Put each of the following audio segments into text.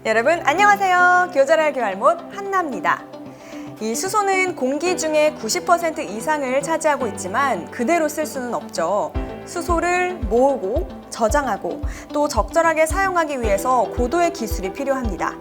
여러분 안녕하세요. 교자랄 교할못 한나입니다. 이 수소는 공기 중에 90% 이상을 차지하고 있지만 그대로 쓸 수는 없죠. 수소를 모으고 저장하고 또 적절하게 사용하기 위해서 고도의 기술이 필요합니다.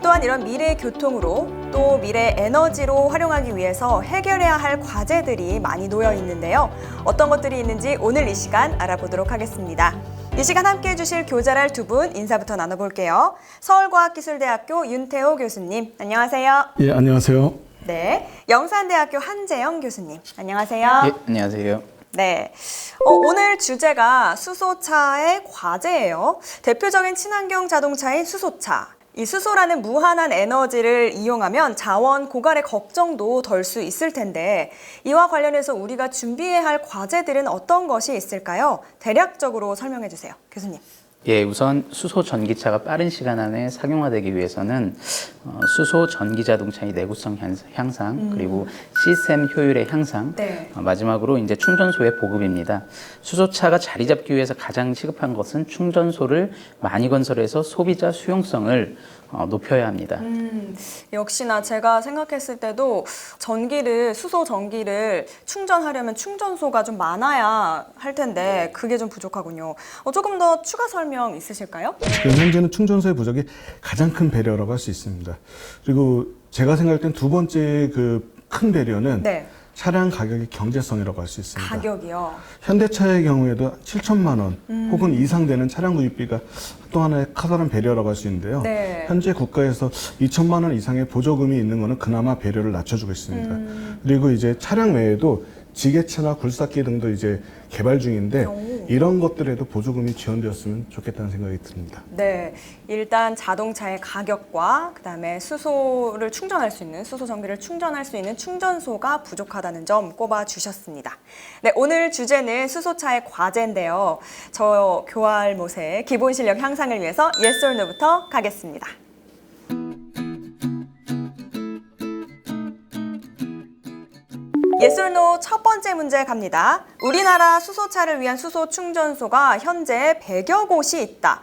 또한 이런 미래 교통으로 또 미래 에너지로 활용하기 위해서 해결해야 할 과제들이 많이 놓여 있는데요. 어떤 것들이 있는지 오늘 이 시간 알아보도록 하겠습니다. 이 시간 함께해 주실 교자랄 두 분 인사부터 나눠볼게요. 서울과학기술대학교 윤태호 교수님, 안녕하세요. 예, 안녕하세요. 네, 영산대학교 한재영 교수님, 안녕하세요. 예, 안녕하세요. 네, 오늘 주제가 수소차의 과제예요. 대표적인 친환경 자동차인 수소차. 이 수소라는 무한한 에너지를 이용하면 자원 고갈의 걱정도 덜 수 있을 텐데 이와 관련해서 우리가 준비해야 할 과제들은 어떤 것이 있을까요? 대략적으로 설명해 주세요, 교수님. 예, 우선 수소 전기차가 빠른 시간 안에 상용화되기 위해서는 수소 전기 자동차의 내구성 향상, 그리고 시스템 효율의 향상, 네. 마지막으로 이제 충전소의 보급입니다. 수소차가 자리 잡기 위해서 가장 시급한 것은 충전소를 많이 건설해서 소비자 수용성을 높여야 합니다. 역시나 제가 생각했을 때도 수소 전기를 충전하려면 충전소가 좀 많아야 할 텐데 그게 좀 부족하군요. 조금 더 추가 설명 있으실까요? 지금 현재는 충전소의 부족이 가장 큰 배려라고 할 수 있습니다. 그리고 제가 생각할 땐 두 번째 그 큰 배려는 네. 차량 가격의 경제성이라고 할 수 있습니다. 가격이요. 현대차의 경우에도 7천만 원 혹은 이상 되는 차량 구입비가 또 하나의 커다란 배려라고 할 수 있는데요. 네. 현재 국가에서 2천만 원 이상의 보조금이 있는 것은 그나마 배려를 낮춰주고 있습니다. 그리고 이제 차량 외에도 지게차나 굴삭기 등도 이제 개발 중인데 이런 것들에도 보조금이 지원되었으면 좋겠다는 생각이 듭니다. 네, 일단 자동차의 가격과 그다음에 수소를 충전할 수 있는 수소 전기를 충전할 수 있는 충전소가 부족하다는 점 꼽아 주셨습니다. 네, 오늘 주제는 수소차의 과제인데요. 저 교할못의 기본 실력 향상을 위해서 Yes or No부터 가겠습니다. Yes or No 첫 번째 문제 갑니다. 우리나라 수소차를 위한 수소 충전소가 현재 100여 곳이 있다.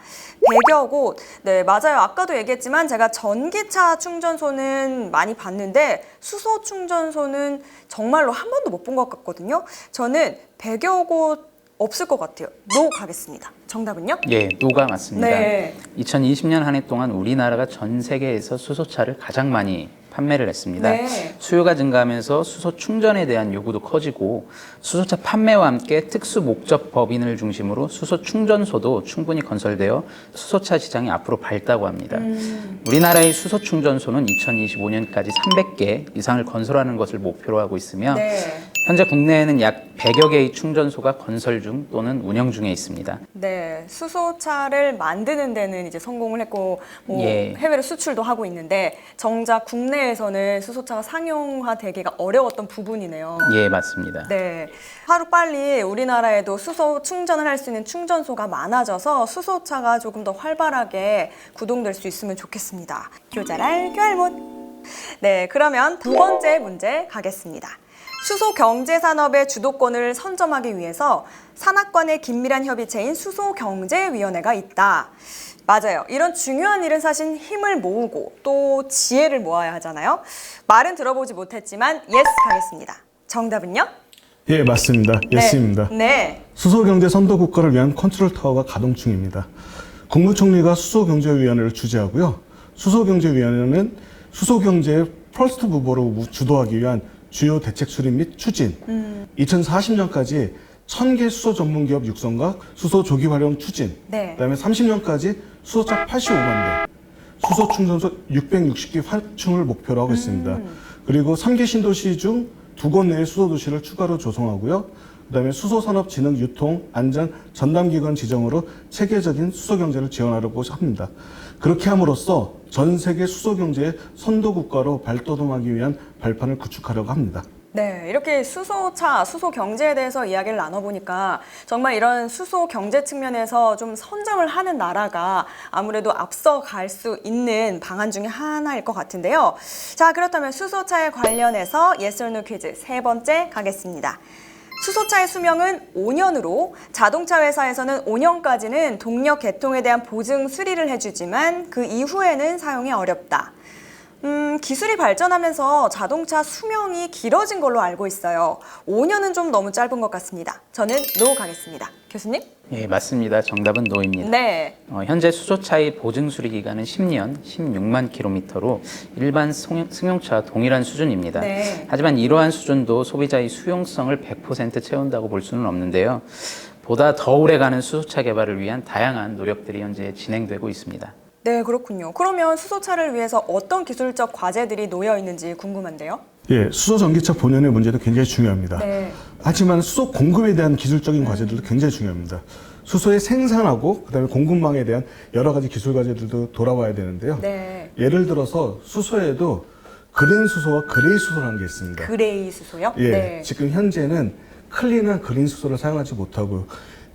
100여 곳. 네, 맞아요. 아까도 얘기했지만 제가 전기차 충전소는 많이 봤는데 수소 충전소는 정말로 한 번도 못 본 것 같거든요. 저는 100여 곳 없을 것 같아요. 노 가겠습니다. 정답은요? 예, 노가 맞습니다. 네. 2020년 한 해 동안 우리나라가 전 세계에서 수소차를 가장 많이 판매를 했습니다. 네. 수요가 증가하면서 수소 충전에 대한 요구도 커지고 수소차 판매와 함께 특수 목적 법인을 중심으로 수소 충전소도 충분히 건설되어 수소차 시장이 앞으로 밝다고 합니다. 우리나라의 수소 충전소는 2025년까지 300개 이상을 건설하는 것을 목표로 하고 있으며 네. 현재 국내에는 약 100여 개의 충전소가 건설 중 또는 운영 중에 있습니다. 네, 수소차를 만드는 데는 이제 성공을 했고 예. 해외로 수출도 하고 있는데 정작 국내에서는 수소차가 상용화되기가 어려웠던 부분이네요. 예, 맞습니다. 네, 하루빨리 우리나라에도 수소 충전을 할 수 있는 충전소가 많아져서 수소차가 조금 더 활발하게 구동될 수 있으면 좋겠습니다. 교자랄 교할못. 네, 그러면 두 번째 문제 가겠습니다. 수소 경제 산업의 주도권을 선점하기 위해서 산학관의 긴밀한 협의체인 수소경제위원회가 있다. 맞아요. 이런 중요한 일은 사실 힘을 모으고 또 지혜를 모아야 하잖아요. 말은 들어보지 못했지만 yes 가겠습니다. 정답은요? 예, 맞습니다. 예스입니다. 네. 수소경제 선도 국가를 위한 컨트롤 타워가 가동 중입니다. 국무총리가 수소경제위원회를 주재하고요. 수소경제위원회는 수소경제의 퍼스트 무버로 주도하기 위한 주요 대책 수립 및 추진, 2040년까지 1000개 수소 전문 기업 육성과 수소 조기 활용 추진, 네. 그다음에 30년까지 수소차 85만 대, 수소 충전소 660개 확충을 목표로 하고 있습니다. 그리고 3개 신도시 중 2곳 내의 수소 도시를 추가로 조성하고요. 그다음에 수소산업 진흥 유통 안전 전담기관 지정으로 체계적인 수소 경제를 지원하려고 합니다. 그렇게 함으로써 전 세계 수소 경제의 선도 국가로 발돋움하기 위한 발판을 구축하려고 합니다. 네, 이렇게 수소차, 수소 경제에 대해서 이야기를 나눠보니까 정말 이런 수소 경제 측면에서 좀 선점을 하는 나라가 아무래도 앞서 갈 수 있는 방안 중에 하나일 것 같은데요. 자, 그렇다면 수소차에 관련해서 Yes or No 퀴즈 세 번째 가겠습니다. 수소차의 수명은 5년으로 자동차 회사에서는 5년까지는 동력 개통에 대한 보증 수리를 해주지만 그 이후에는 사용이 어렵다. 기술이 발전하면서 자동차 수명이 길어진 걸로 알고 있어요. 5년은 좀 너무 짧은 것 같습니다. 저는 노 가겠습니다. 교수님? 예, 맞습니다. 정답은 노입니다. 네. 현재 수소차의 보증 수리 기간은 10년, 16만 킬로미터로 일반 승용차와 동일한 수준입니다. 네. 하지만 이러한 수준도 소비자의 수용성을 100% 채운다고 볼 수는 없는데요. 보다 더 오래가는 수소차 개발을 위한 다양한 노력들이 현재 진행되고 있습니다. 네, 그렇군요. 그러면 수소차를 위해서 어떤 기술적 과제들이 놓여 있는지 궁금한데요. 예, 수소 전기차 본연의 문제도 굉장히 중요합니다. 네. 하지만 수소 공급에 대한 기술적인 과제들도 굉장히 중요합니다. 수소의 생산하고 그다음에 공급망에 대한 여러 가지 기술 과제들도 돌아와야 되는데요. 네. 예를 들어서 수소에도 그린 수소와 그레이 수소라는 게 있습니다. 그레이 수소요? 예, 네. 지금 현재는 클린한 그린 수소를 사용하지 못하고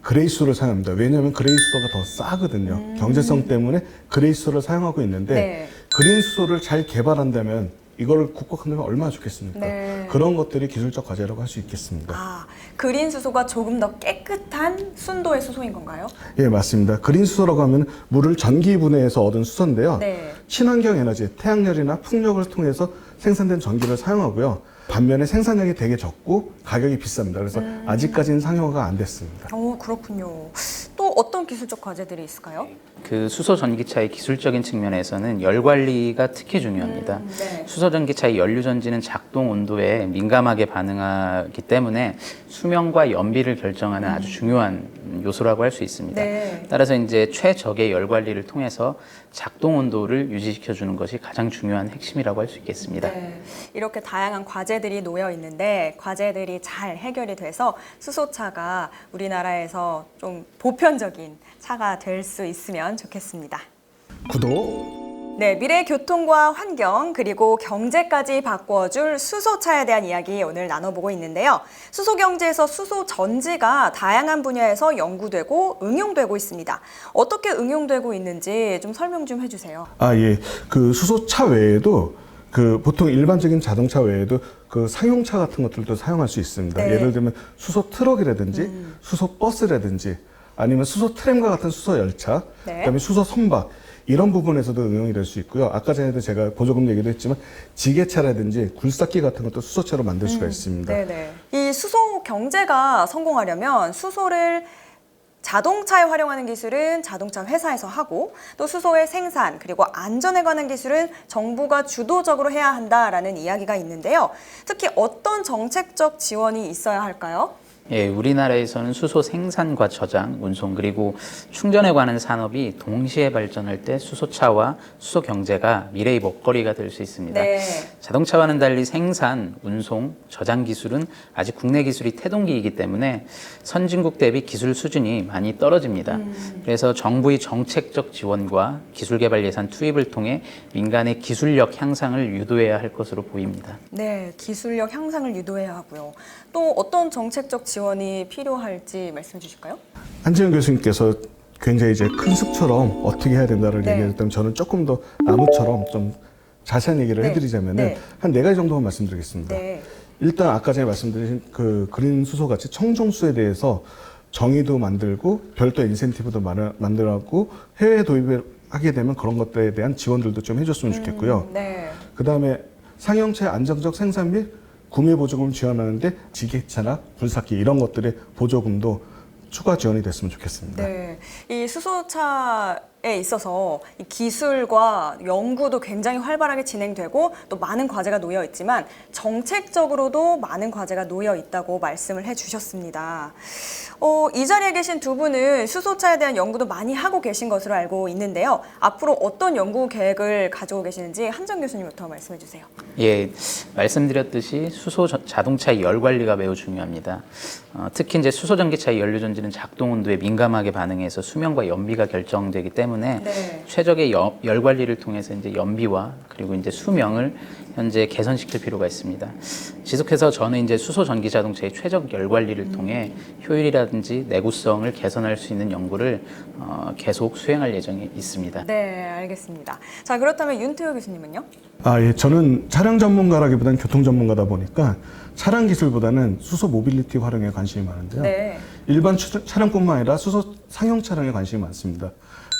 그레이 수소를 사용합니다. 왜냐하면 그레이 수소가 더 싸거든요. 경제성 때문에 그레이 수소를 사용하고 있는데 네. 그린 수소를 잘 개발한다면 이거를 국가한다면 얼마나 좋겠습니까? 네. 그런 것들이 기술적 과제라고 할 수 있겠습니다. 아, 그린 수소가 조금 더 깨끗한 순도의 수소인 건가요? 예, 맞습니다. 그린 수소라고 하면 물을 전기 분해해서 얻은 수소인데요. 네. 친환경 에너지, 태양열이나 풍력을 통해서 생산된 전기를 사용하고요. 반면에 생산량이 되게 적고 가격이 비쌉니다. 그래서 아직까지는 상용화가 안 됐습니다. 그렇군요. 또 어떤 기술적 과제들이 있을까요? 그 수소 전기차의 기술적인 측면에서는 열 관리가 특히 중요합니다. 네. 수소 전기차의 연료 전지는 작동 온도에 민감하게 반응하기 때문에 수명과 연비를 결정하는 아주 중요한 요소라고 할 수 있습니다. 네. 따라서 이제 최적의 열 관리를 통해서 작동 온도를 유지시켜 주는 것이 가장 중요한 핵심이라고 할 수 있겠습니다. 네. 이렇게 다양한 과제들이 놓여 있는데 과제들이 잘 해결이 돼서 수소차가 우리나라에서 좀 보편적인 차가 될 수 있으면 좋겠습니다. 구독! 네, 미래 교통과 환경 그리고 경제까지 바꿔줄 수소차에 대한 이야기 오늘 나눠보고 있는데요. 수소 경제에서 수소 전지가 다양한 분야에서 연구되고 응용되고 있습니다. 어떻게 응용되고 있는지 좀 설명 좀 해주세요. 아, 예. 그 수소차 외에도 그 보통 일반적인 자동차 외에도 그 상용차 같은 것들도 사용할 수 있습니다. 네. 예를 들면 수소 트럭이라든지 수소 버스라든지 아니면 수소 트램과 같은 수소 열차, 네. 그다음에 수소 선박 이런 부분에서도 응용이 될 수 있고요. 아까 전에도 제가 보조금 얘기도 했지만 지게차라든지 굴삭기 같은 것도 수소차로 만들 수가 있습니다. 네네. 이 수소 경제가 성공하려면 수소를 자동차에 활용하는 기술은 자동차 회사에서 하고 또 수소의 생산 그리고 안전에 관한 기술은 정부가 주도적으로 해야 한다라는 이야기가 있는데요. 특히 어떤 정책적 지원이 있어야 할까요? 예, 우리나라에서는 수소 생산과 저장, 운송 그리고 충전에 관한 산업이 동시에 발전할 때 수소차와 수소 경제가 미래의 먹거리가 될 수 있습니다. 네. 자동차와는 달리 생산, 운송, 저장 기술은 아직 국내 기술이 태동기이기 때문에 선진국 대비 기술 수준이 많이 떨어집니다. 그래서 정부의 정책적 지원과 기술 개발 예산 투입을 통해 민간의 기술력 향상을 유도해야 할 것으로 보입니다. 네, 기술력 향상을 유도해야 하고요. 또 어떤 정책적 지원이 필요할지 말씀해 주실까요? 한지영 교수님께서 굉장히 이제 큰 숲처럼 어떻게 해야 된다를 네. 얘기했다면 저는 조금 더 나무처럼 좀 자세한 얘기를 네. 해드리자면은 네. 한 4가지 정도만 말씀드리겠습니다. 네. 일단 아까 전에 말씀드린 그 그린 수소 같이 청정수에 대해서 정의도 만들고 별도 인센티브도 만들고 해외 도입을 하게 되면 그런 것들에 대한 지원들도 좀 해줬으면 좋겠고요. 네. 그 다음에 상용차의 안정적 생산 및 구매 보조금을 지원하는데 지게차나 굴삭기 이런 것들의 보조금도 추가 지원이 됐으면 좋겠습니다. 네. 이 수소차에 있어서 이 기술과 연구도 굉장히 활발하게 진행되고 또 많은 과제가 놓여 있지만 정책적으로도 많은 과제가 놓여 있다고 말씀을 해 주셨습니다. 이 자리에 계신 두 분은 수소차에 대한 연구도 많이 하고 계신 것으로 알고 있는데요. 앞으로 어떤 연구 계획을 가지고 계시는지 한정 교수님부터 말씀해 주세요. 예, 말씀드렸듯이 수소 자동차의 열 관리가 매우 중요합니다. 특히 이제 수소 전기차의 연료 전지는 작동 온도에 민감하게 반응해서 수명과 연비가 결정되기 때문에 때문에 네. 최적의 열 관리를 통해서 이제 연비와 그리고 이제 수명을 현재 개선시킬 필요가 있습니다. 지속해서 저는 이제 수소 전기 자동차의 최적 열 관리를 통해 효율이라든지 내구성을 개선할 수 있는 연구를 계속 수행할 예정이 있습니다. 네, 알겠습니다. 자, 그렇다면 윤태호 교수님은요? 예. 저는 차량 전문가라기보다는 교통 전문가다 보니까 차량 기술보다는 수소 모빌리티 활용에 관심이 많은데요. 네. 일반 차량뿐만 아니라 수소 상용 차량에 관심이 많습니다.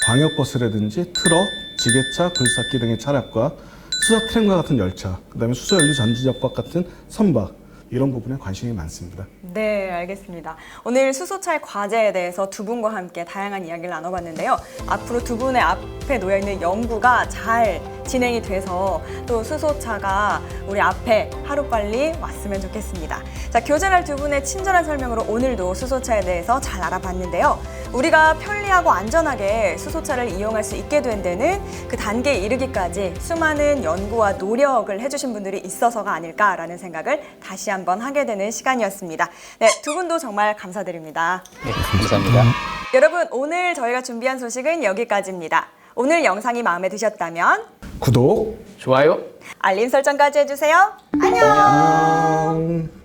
광역버스라든지 트럭, 지게차, 굴삭기 등의 차량과 수소 트램과 같은 열차, 그다음에 수소 연료 전지접박 같은 선박 이런 부분에 관심이 많습니다. 네, 알겠습니다. 오늘 수소차의 과제에 대해서 두 분과 함께 다양한 이야기를 나눠봤는데요. 앞으로 두 분의 앞에 놓여있는 연구가 잘 진행이 돼서 또 수소차가 우리 앞에 하루빨리 왔으면 좋겠습니다. 자, 교전할 두 분의 친절한 설명으로 오늘도 수소차에 대해서 잘 알아봤는데요. 우리가 편리하고 안전하게 수소차를 이용할 수 있게 된 데는 그 단계에 이르기까지 수많은 연구와 노력을 해주신 분들이 있어서가 아닐까라는 생각을 다시 한번 하게 되는 시간이었습니다. 네, 두 분도 정말 감사드립니다. 네, 감사합니다. 여러분, 오늘 저희가 준비한 소식은 여기까지입니다. 오늘 영상이 마음에 드셨다면 구독, 좋아요. 알림 설정까지 해주세요. 안녕! 안녕.